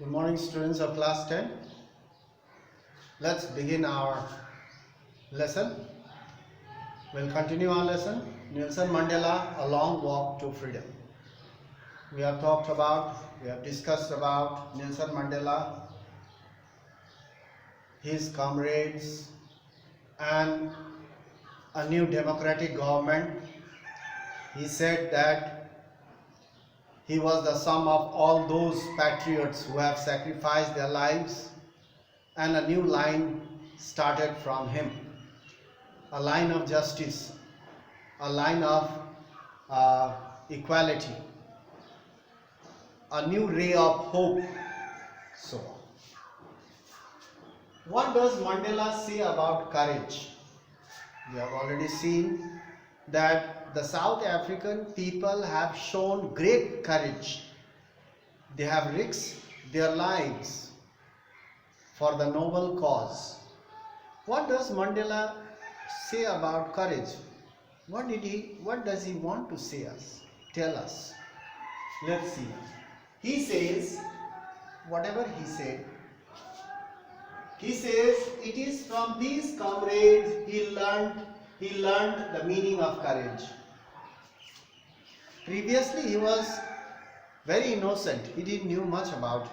Good morning, students of class 10. Let's begin our lesson. We'll continue our lesson. Nelson Mandela, A Long Walk to Freedom. We have discussed about Nelson Mandela, his comrades, and a new democratic government. He said that he was the sum of all those patriots who have sacrificed their lives, and a new line started from him. A line of justice, a line of equality, a new ray of hope, so on. What does Mandela say about courage? We have already seen that the South African people have shown great courage. They have risked their lives for the noble cause. What does Mandela say about courage? What does he want to say us? Tell us. Let's see. He says, whatever he said, he says it is from these comrades he learned the meaning of courage. Previously he was very innocent. He didn't know much about it.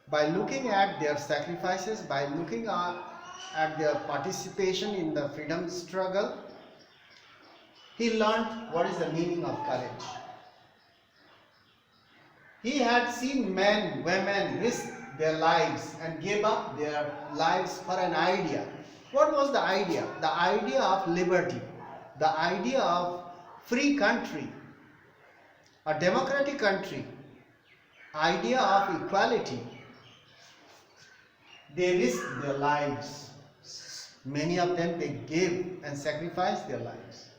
By looking at their sacrifices, by looking at their participation in the freedom struggle, he learned what is the meaning of courage. He had seen men, women risk their lives and gave up their lives for an idea. What was the idea? The idea of liberty, the idea of free country, a democratic country, idea of equality. They risked their lives. Many of them, they gave and sacrificed their lives.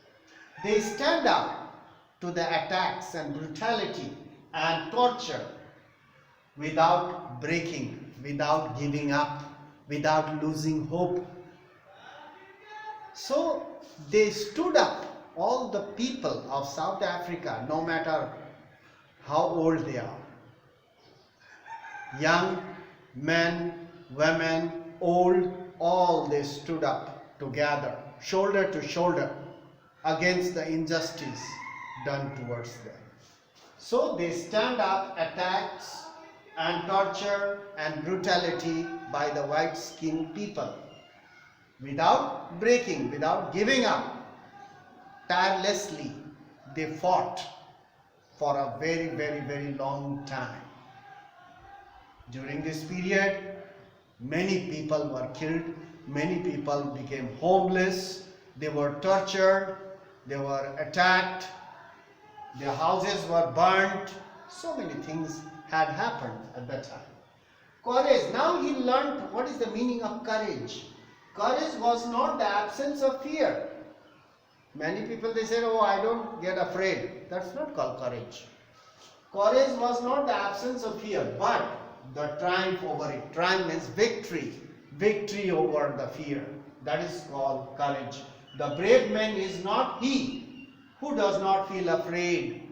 They stand up to the attacks and brutality and torture without breaking, without giving up, without losing hope. So they stood up, all the people of South Africa, no matter how old they are. Young, men, women, old, all they stood up together, shoulder to shoulder, against the injustice done towards them. So they stand up attacks and torture and brutality by the white-skinned people, without breaking, without giving up. Tirelessly they fought for a very, very, very long time. During this period, many people were killed, many people became homeless, they were tortured, they were attacked, their houses were burnt. So many things had happened at that time. Courage. Now he learned what is the meaning of courage. Courage was not the absence of fear. Many people, they say, oh, I don't get afraid. That's not called courage. Courage was not the absence of fear, but the triumph over it. Triumph means victory. Victory over the fear. That is called courage. The brave man is not he who does not feel afraid.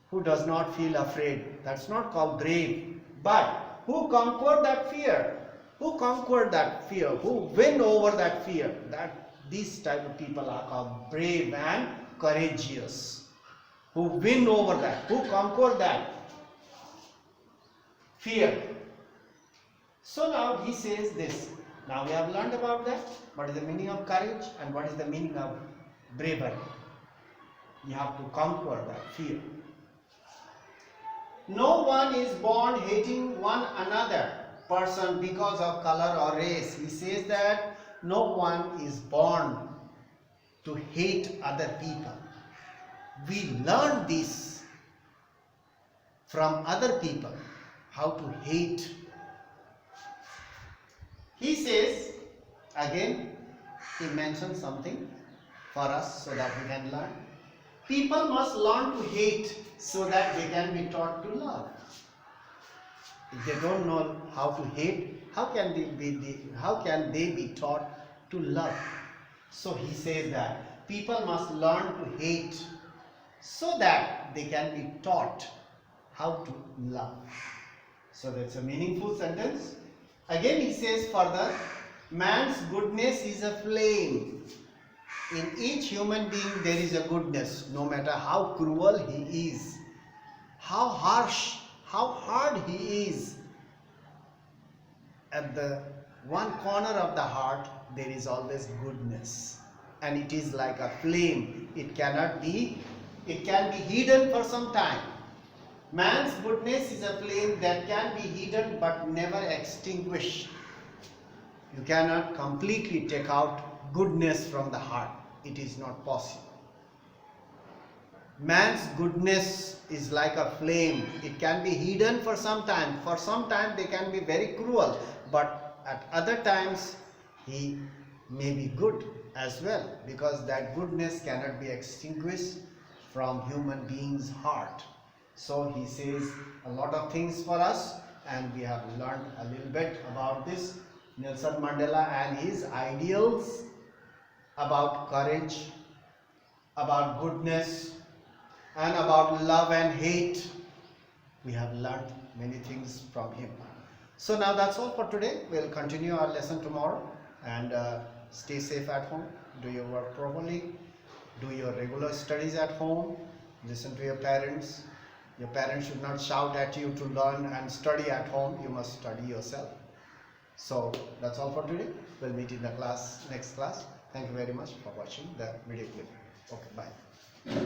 Who does not feel afraid. That's not called brave. But who conquered that fear? Who conquered that fear? Who win over that fear? These type of people are called brave and courageous. Who win over that? Who conquer that fear? So now he says this. Now we have learned about that. What is the meaning of courage and what is the meaning of bravery? You have to conquer that fear. No one is born hating one another person because of color or race. He says that no one is born to hate other people. We learn this from other people, how to hate. He says, again, he mentions something for us so that we can learn. People must learn to hate so that they can be taught to love. If they don't know how to hate, how can they be taught to love? So he says that people must learn to hate so that they can be taught how to love. So that's a meaningful sentence. Again he says further, man's goodness is a flame. In each human being there is a goodness, no matter how cruel he is, how harsh, how hard he is. At the one corner of the heart there is always goodness, and it is like a flame. It can be hidden for some time. Man's goodness is a flame that can be hidden but never extinguished. You cannot completely take out goodness from the heart. It is not possible. Man's goodness is like a flame. It can be hidden for some time. For some time they can be very cruel, but at other times he may be good as well, because that goodness cannot be extinguished from human being's heart. So he says a lot of things for us, and we have learned a little bit about this. Nelson Mandela and his ideals about courage, about goodness, and about love and hate. We have learned many things from him. So now that's all for today. We'll continue our lesson tomorrow, and stay safe at home. Do your work properly. Do your regular studies at home. Listen to your parents. Your parents should not shout at you to learn and study at home. You must study yourself. So that's all for today. We'll meet in the next class. Thank you very much for watching the video clip. Okay, bye.